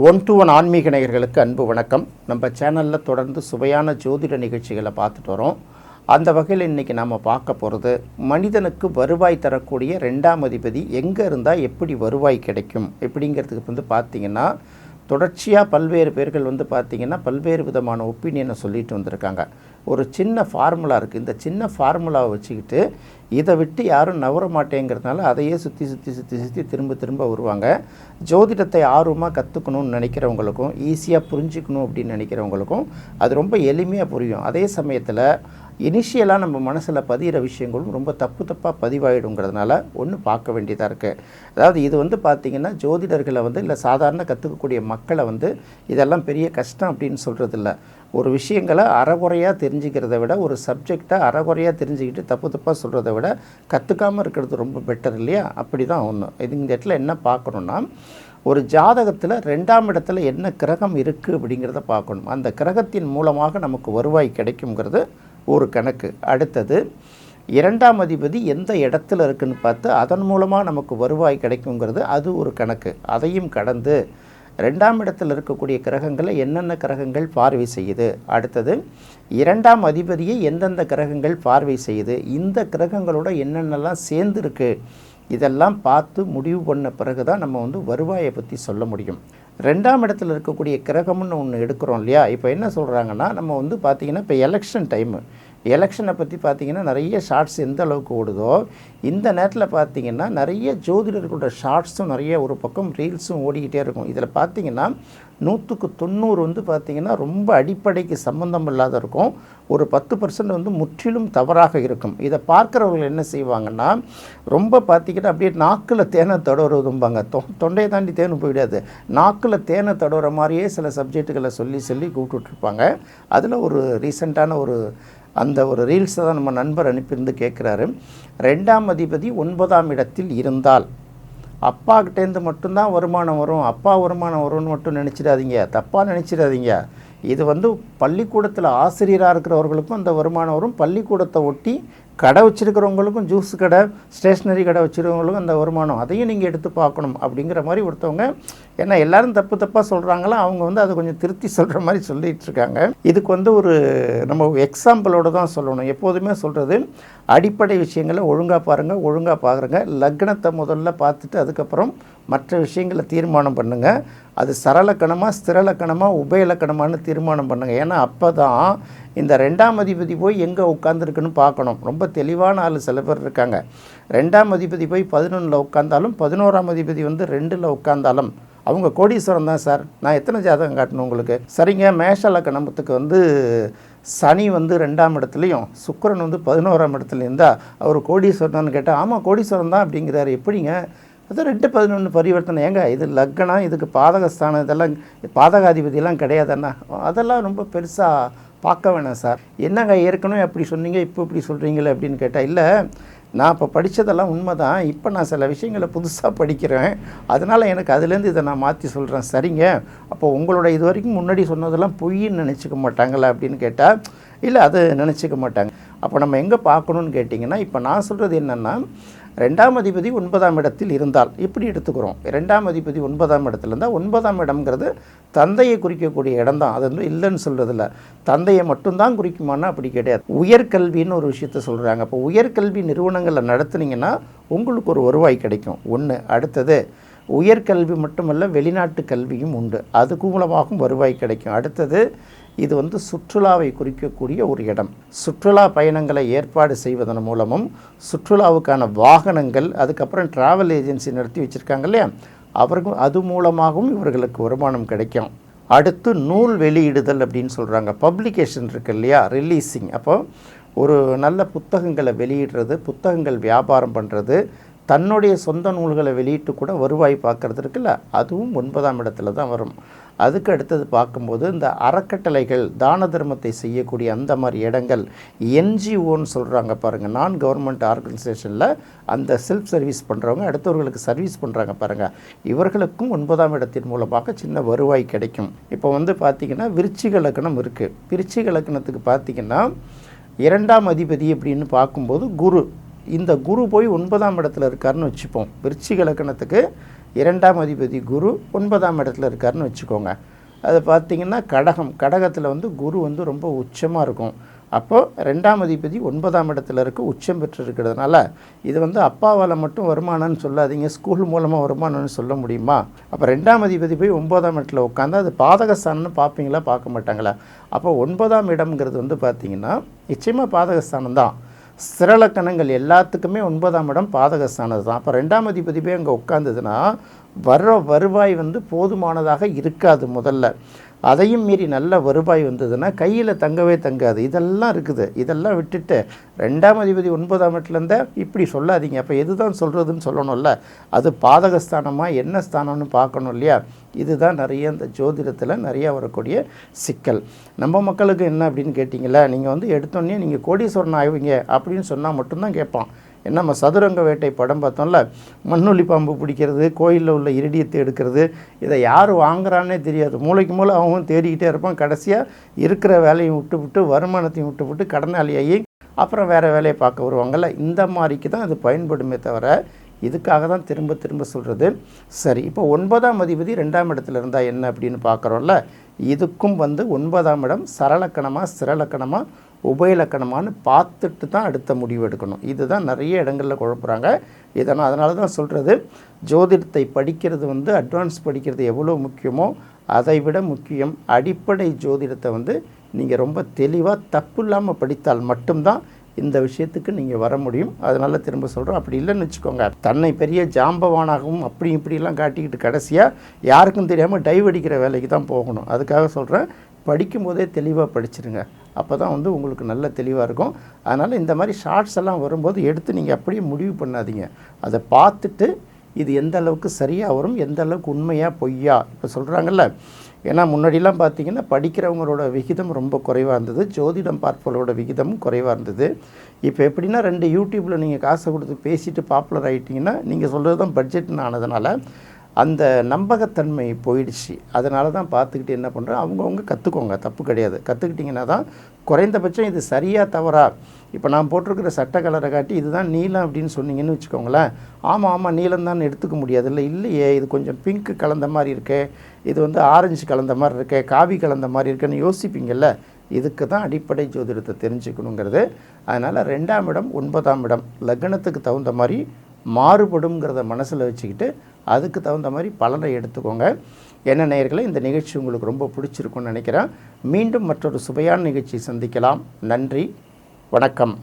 One to one ஆன்மீக நேயர்களுக்கு அன்பு வணக்கம். நம்ம சேனலில் தொடர்ந்து சுவையான ஜோதிட நிகழ்ச்சிகளை பார்த்துட்டு வரோம். அந்த வகையில் இன்றைக்கி நாம் பார்க்க போகிறது, மனிதனுக்கு வருவாய் தரக்கூடிய 2ஆம் அதிபதி எங்கே இருந்தால் எப்படி வருவாய் கிடைக்கும் எப்படிங்கிறதுக்கு பார்த்திங்கன்னா, தொடர்ச்சியாக பல்வேறு பேர்கள் பார்த்திங்கன்னா பல்வேறு விதமான ஒப்பீனியனை சொல்லிட்டு வந்திருக்காங்க. ஒரு சின்ன ஃபார்முலா இருக்குது. இந்த சின்ன ஃபார்முலாவை வச்சுக்கிட்டு இதை விட்டு யாரும் நவர மாட்டேங்கிறதுனால அதையே சுற்றி திரும்ப வருவாங்க. ஜோதிடத்தை ஆர்வமாக கற்றுக்கணும்னு நினைக்கிறவங்களுக்கும், ஈஸியாக புரிஞ்சிக்கணும் அப்படின்னு நினைக்கிறவங்களுக்கும் அது ரொம்ப எளிமையாக புரியும். அதே சமயத்தில் இனிஷியலாக நம்ம மனசில் பதிகிற விஷயங்களும் ரொம்ப தப்பாக பதிவாயிடுங்கிறதுனால ஒன்று பார்க்க வேண்டியதாக இருக்குது. அதாவது இது பார்த்திங்கன்னா ஜோதிடர்களை இல்லை சாதாரண கற்றுக்கக்கூடிய மக்களை இதெல்லாம் பெரிய கஷ்டம் அப்படின்னு சொல்கிறதில்ல. ஒரு விஷயங்களை அறகுறையாக தெரிஞ்சுக்கிறத விட, ஒரு சப்ஜெக்டை அறகுறையாக தெரிஞ்சுக்கிட்டு தப்பாக சொல்கிறத விட கற்றுக்காமல் இருக்கிறது ரொம்ப பெட்டர் இல்லையா? அப்படி தான் ஒன்று. இந்த இடத்துல என்ன பார்க்கணுன்னா, ஒரு ஜாதகத்தில் 2ஆம் இடத்துல என்ன கிரகம் இருக்குது அப்படிங்கிறத பார்க்கணும். அந்த கிரகத்தின் மூலமாக நமக்கு வருவாய் கிடைக்குங்கிறது ஒரு கணக்கு. அடுத்தது 2ஆம் அதிபதி எந்த இடத்துல இருக்குதுன்னு பார்த்து அதன் மூலமாக நமக்கு வருவாய் கிடைக்குங்கிறது அது ஒரு கணக்கு. அதையும் கடந்து 2ஆம் இடத்தில் இருக்கக்கூடிய கிரகங்களை என்னென்ன கிரகங்கள் பார்வை செய்யுது, அடுத்தது 2ஆம் அதிபதியை எந்தெந்த கிரகங்கள் பார்வை செய்யுது, இந்த கிரகங்களோட என்னென்னலாம் சேர்ந்துருக்கு, இதெல்லாம் பார்த்து முடிவு பண்ண பிறகு தான் நம்ம வருவாயை பற்றி சொல்ல முடியும். 2ஆம் இடத்துல இருக்கக்கூடிய கிரகம்னு ஒன்று எடுக்கிறோம் இல்லையா? இப்போ என்ன சொல்கிறாங்கன்னா, நம்ம பார்த்திங்கன்னா இப்போ எலெக்ஷன் டைமு, எலெக்ஷனை பற்றி பார்த்திங்கன்னா நிறைய ஷார்ட்ஸ் எந்த அளவுக்கு ஓடுதோ, இந்த நேரத்தில் பார்த்திங்கன்னா நிறைய ஜோதிடர்களோட ஷார்ட்ஸும் நிறைய ஒரு பக்கம் ரீல்ஸும் ஓடிக்கிட்டே இருக்கும். இதில் பார்த்திங்கன்னா 100க்கு 90 பார்த்திங்கன்னா ரொம்ப அடிப்படைக்கு சம்மந்தம் இல்லாத இருக்கும். ஒரு 10% முற்றிலும் தவறாக இருக்கும். இதை பார்க்குறவர்கள் என்ன செய்வாங்கன்னா, ரொம்ப பார்த்திங்கன்னா அப்படியே நாக்கில் தேனை தடவுறதும்பாங்க. தொண்டையை தாண்டி தேன் போயிடாது, நாக்கில் தேனை தடவுற மாதிரியே சில சப்ஜெக்டுகளை சொல்லி கூப்பிட்டுட்ருப்பாங்க. அதில் ஒரு ரீசெண்டான ஒரு ரீல்ஸை தான் நம்ம நண்பர் அனுப்பியிருந்து கேட்குறாரு. 2ஆம் அதிபதி 9ஆம் இடத்தில் இருந்தால் அப்பாக்கிட்டேருந்து மட்டும்தான் வருமானம் வரும், அப்பா வருமானம் வரும்னு மட்டும் நினச்சிடாதீங்க, தப்பாக நினச்சிடாதீங்க. இது பள்ளிக்கூடத்தில் ஆசிரியராக இருக்கிறவர்களுக்கும் அந்த வருமானம் வரும், பள்ளிக்கூடத்தை ஒட்டி கடை வச்சுருக்கிறவங்களுக்கும், ஜூஸ் கடை, ஸ்டேஷ்னரி கடை வச்சுருக்கிறவங்களுக்கும் அந்த வருமானம், அதையும் நீங்கள் எடுத்து பார்க்கணும் அப்படிங்கிற மாதிரி ஒருத்தவங்க. ஏன்னா எல்லோரும் தப்பாக சொல்கிறாங்களா, அவங்க அதை கொஞ்சம் திருத்தி சொல்கிற மாதிரி சொல்லிகிட்டு இருக்காங்க. இதுக்கு ஒரு நம்ம எக்ஸாம்பிளோடு தான் சொல்லணும். எப்போதுமே சொல்கிறது, அடிப்படை விஷயங்களை ஒழுங்காக பாருங்கள், ஒழுங்காக பார்க்குறங்க. லக்னத்தை முதல்ல பார்த்துட்டு அதுக்கப்புறம் மற்ற விஷயங்களை தீர்மானம் பண்ணுங்கள். அது சரலக்கணமாக, ஸ்திரலக்கணமாக, உபயலக்கணமானு தீர்மானம் பண்ணுங்கள். ஏன்னா அப்போ தான் இந்த 2ஆம் அதிபதி போய் எங்கே உட்காந்துருக்குன்னு பார்க்கணும். ரொம்ப தெளிவான ஆள் சில பேர் இருக்காங்க. 2ஆம் அதிபதி போய் 11ல் உட்காந்தாலும், 11ஆம் அதிபதி 2ல் உட்காந்தாலும் அவங்க கோடீஸ்வரம் தான் சார். நான் எத்தனை ஜாதகம் காட்டணும் உங்களுக்கு? சரிங்க, மேஷ லக்கணத்துக்கு சனி 2ஆம் இடத்துலையும், சுக்கிரன் 11ஆம் இடத்துல இருந்தால் அவர் கோடீஸ்வரனான்னு கேட்டால், ஆமாம் கோடீஸ்வரம் தான் அப்படிங்கிறாரு. எப்படிங்க? அது 2-11 பரிவர்த்தனை. ஏங்க இது லக்னம், இதுக்கு பாதகஸ்தானம், இதெல்லாம் பாதகாதிபதியெல்லாம் கிடையாதுன்னா அதெல்லாம் ரொம்ப பெருசாக பார்க்க வேணாம் சார். என்னங்க ஏற்கனவே அப்படி சொன்னீங்க, இப்போ இப்படி சொல்கிறீங்களே அப்படின்னு கேட்டால், இல்லை நான் இப்போ படித்ததெல்லாம் உண்மை தான், இப்போ நான் சில விஷயங்களை புதுசாக படிக்கிறேன், அதனால் எனக்கு அதுலேருந்து இதை நான் மாற்றி சொல்கிறேன். சரிங்க, அப்போ உங்களோட இது வரைக்கும் முன்னாடி சொன்னதெல்லாம் பொய்ன்னு நினச்சிக்க மாட்டாங்களா அப்படின்னு கேட்டால், இல்லை அது நினச்சிக்க மாட்டாங்க. அப்போ நம்ம எங்கே பார்க்கணுன்னு கேட்டிங்கன்னா, இப்போ நான் சொல்கிறது என்னென்னா, 2ஆம் அதிபதி 9ஆம் இடத்தில் இருந்தால் இப்படி எடுத்துக்கிறோம். 2ஆம் அதிபதி 9ஆம் இடத்துல இருந்தால், 9ஆம் இடம்ங்கிறது தந்தையை குறிக்கக்கூடிய இடம் தான். அது இல்லைன்னு சொல்கிறதில்ல, தந்தையை மட்டும்தான் குறிக்குமானா அப்படி கிடையாது. உயர்கல்வின்னு ஒரு விஷயத்த சொல்கிறாங்க. அப்போ உயர்கல்வி நிறுவனங்களில் நடத்துனீங்கன்னா உங்களுக்கு ஒரு வருவாய் கிடைக்கும் ஒன்று. அடுத்தது உயர்கல்வி மட்டுமல்ல, வெளிநாட்டு கல்வியும் உண்டு, அதுக்கு மூலமாகவும் வருவாய் கிடைக்கும். அடுத்தது இது சுற்றுலாவை குறிக்கக்கூடிய ஒரு இடம். சுற்றுலா பயணங்களை ஏற்பாடு செய்வதன் மூலமும், சுற்றுலாவுக்கான வாகனங்கள், அதுக்கப்புறம் ட்ராவல் ஏஜென்சி நடத்தி வச்சுருக்காங்க இல்லையா, அவர்கள் அது மூலமாகவும் இவர்களுக்கு வருமானம் கிடைக்கும். அடுத்து நூல் வெளியிடுதல் அப்படின்னு சொல்கிறாங்க. பப்ளிகேஷன் இருக்குது இல்லையா, ரிலீஸிங். அப்போ ஒரு நல்ல புத்தகங்களை வெளியிடுறது, புத்தகங்கள் வியாபாரம் பண்ணுறது, தன்னுடைய சொந்த நூல்களை வெளியிட்டு கூட வருவாய் பார்க்குறது இருக்குல்ல, அதுவும் 9ஆம் இடத்துல தான் வரும். அதுக்கு அடுத்தது பார்க்கும்போது இந்த அறக்கட்டளைகள், தான தர்மத்தை செய்யக்கூடிய அந்த மாதிரி இடங்கள், என்ஜிஓன்னு சொல்கிறாங்க பாருங்கள், நான் கவர்மெண்ட் ஆர்கனைசேஷனில் அந்த செல்ஃப் சர்வீஸ் பண்ணுறவங்க, அடுத்தவர்களுக்கு சர்வீஸ் பண்ணுறாங்க பாருங்கள், இவர்களுக்கும் 9ஆம் இடத்தின் மூலமாக சின்ன வருவாய் கிடைக்கும். இப்போ பார்த்திங்கன்னா விருச்சிக லக்னம் இருக்குது. விருச்சிக லக்னத்துக்கு பார்த்திங்கன்னா 2ஆம் அதிபதி அப்படின்னு பார்க்கும்போது குரு. இந்த குரு போய் 9ஆம் இடத்துல இருக்காருன்னு வச்சுப்போம். விருச்சிக லக்னத்துக்கு 2ஆம் அதிபதி குரு 9ஆம் இடத்துல இருக்காருன்னு வச்சுக்கோங்க. அது பார்த்திங்கன்னா கடகத்தில் வந்து குரு வந்து ரொம்ப உச்சமாக இருக்கும். அப்போது 2ஆம் அதிபதி 9ஆம் இடத்துல இருக்க உச்சம் பெற்று இருக்கிறதுனால இது வந்து அப்பாவால் மட்டும் வருமானம்னு சொல்லாதீங்க, ஸ்கூல் மூலமாக வருமானம்னு சொல்ல முடியுமா? அப்போ 2ஆம் அதிபதி போய் 9ஆம் இடத்துல உட்காந்து அது பாதகஸ்தானம்னு பார்ப்பீங்களா, பார்க்க மாட்டாங்களா? அப்போ 9ஆம் இடம்ங்கிறது வந்து பார்த்திங்கன்னா நிச்சயமாக பாதகஸ்தானம் தான். ஸ்திரலக்கணங்கள் எல்லாத்துக்குமே 9ஆம் இடம் பாதகஸ்தானது தான். அப்போ 2ஆம் அதிபதி போய் அங்கே உட்காந்துதுன்னா வருவாய் வந்து போதுமானதாக இருக்காது. முதல்ல அதையும் மீறி நல்ல வருவாய் வந்ததுன்னா கையில் தங்கவே தங்காது. இதெல்லாம் இருக்குது. இதெல்லாம் விட்டுட்டு 2ஆம் அதிபதி 9ஆம் இடத்துல இருந்தால் இப்படி சொல்லாதீங்க. அப்போ எது தான் சொல்கிறதுன்னு சொல்லணும்ல. அது பாதகஸ்தானமாக என்ன ஸ்தானம்னு பார்க்கணும் இல்லையா? இதுதான் நிறைய இந்த ஜோதிடத்தில் நிறையா வரக்கூடிய சிக்கல். நம்ம மக்களுக்கு என்ன அப்படின்னு கேட்டிங்களா, நீங்கள் வந்து எடுத்தோடனே நீங்கள் கோடீஸ்வரன் ஆகுவீங்க அப்படின்னு சொன்னால் மட்டும்தான் கேட்பான். நம்ம சதுரங்க வேட்டை படம் பார்த்தோம்ல, மண்ணுளி பாம்பு பிடிக்கிறது, கோயிலில் உள்ள இரிடியத்தை எடுக்கிறது, இதை யார் வாங்குறான்னே தெரியாது. மூளைக்கு மூளை அவன் தேடிக்கிட்டே இருப்பான். கடைசியாக இருக்கிற வேலையும் விட்டு வருமானத்தையும் விட்டு கடனாளியாகி அப்புறம் வேறு வேலையை பார்க்க வருவாங்கள்ல. இந்த மாதிரிக்கு தான் அது பயன்படுமே தவிர இதுக்காக தான் திரும்ப சொல்கிறது. சரி, இப்போ 9ஆம் அதிபதி 2ஆம் இடத்துல இருந்தால் என்ன அப்படின்னு பார்க்குறோம்ல. இதுக்கும் வந்து 9ஆம் இடம் சரலக்கணமாக ஸ்திரலக்கணமாக உபயலக்கணமானு பார்த்துட்டு தான் அடுத்த முடிவு எடுக்கணும். இதுதான் நிறைய இடங்களில் குழப்புறாங்க. அதனால தான் சொல்கிறது, ஜோதிடத்தை படிக்கிறது வந்து அட்வான்ஸ் படிக்கிறது எவ்வளோ முக்கியமோ அதை விட முக்கியம் அடிப்படை ஜோதிடத்தை வந்து நீங்கள் ரொம்ப தெளிவாக தப்பு இல்லாமல் படித்தால் மட்டும்தான் இந்த விஷயத்துக்கு நீங்கள் வர முடியும். அதனால் திரும்ப சொல்கிறோம், அப்படி இல்லைன்னு வச்சுக்கோங்க, தன்னை பெரிய ஜாம்பவானாகவும் அப்படி இப்படிலாம் காட்டிக்கிட்டு கடைசியாக யாருக்கும் தெரியாமல் டைவ் அடிக்கிற வேலைக்கு தான் போகணும். அதுக்காக சொல்கிறேன், படிக்கும்போதே தெளிவாக படிச்சிருங்க. அப்போ தான் வந்து உங்களுக்கு நல்ல தெளிவாக இருக்கும். அதனால் இந்த மாதிரி ஷார்ட்ஸ் எல்லாம் வரும்போது எடுத்து நீங்கள் அப்படியே முடிவு பண்ணாதீங்க. அதை பார்த்துட்டு இது எந்த அளவுக்கு சரியாக வரும், எந்த அளவுக்கு உண்மையாக பொய்யா இப்போ சொல்கிறாங்கல்ல. ஏன்னா முன்னாடிலாம் பார்த்திங்கன்னா படிக்கிறவங்களோட விகிதம் ரொம்ப குறைவாக இருந்தது, ஜோதிடம் பார்ப்பவர்களோட விகிதமும் குறைவாக இருந்தது. இப்போ எப்படின்னா 2 யூடியூப்பில் நீங்கள் காசை கொடுத்து பேசிட்டு பாப்புலர் ஆகிட்டிங்கன்னா நீங்கள் சொல்கிறது தான் பட்ஜெட்னு ஆனதுனால அந்த நம்பகத்தன்மை போயிடுச்சு. அதனால தான் பார்த்துக்கிட்டு என்ன பண்ணுறோம், அவங்கவுங்க கற்றுக்கோங்க, தப்பு கிடையாது. கற்றுக்கிட்டிங்கன்னா தான் குறைந்தபட்சம் இது சரியாக தவறா. இப்போ நான் போட்டிருக்கிற சட்டை கலரை காட்டி இதுதான் நீலம் அப்படின்னு சொன்னீங்கன்னு வச்சுக்கோங்களேன், ஆமாம் நீலம் தான் எடுத்துக்க முடியாது. இல்லையே, இது கொஞ்சம் பிங்க் கலந்த மாதிரி இருக்கே, இது வந்து ஆரஞ்சு கலந்த மாதிரி இருக்கே, காவி கலந்த மாதிரி இருக்குன்னு யோசிப்பீங்கள்ல. இதுக்கு தான் அடிப்படை ஜோதிடத்தை தெரிஞ்சுக்கணுங்கிறது. அதனால் 2ஆம் இடம் 9ஆம் இடம் லக்னத்துக்கு தகுந்த மாதிரி மாறுபடுங்கிறத மனசில் வச்சுக்கிட்டு அதுக்கு தகுந்த மாதிரி பலனை எடுத்துக்கோங்க. என்ன நேயர்களே, இந்த நிகழ்ச்சி உங்களுக்கு ரொம்ப பிடிச்சிருக்குன்னு நினைக்கிறேன். மீண்டும் மற்றொரு சுவையான நிகழ்ச்சி சந்திக்கலாம். நன்றி, வணக்கம்.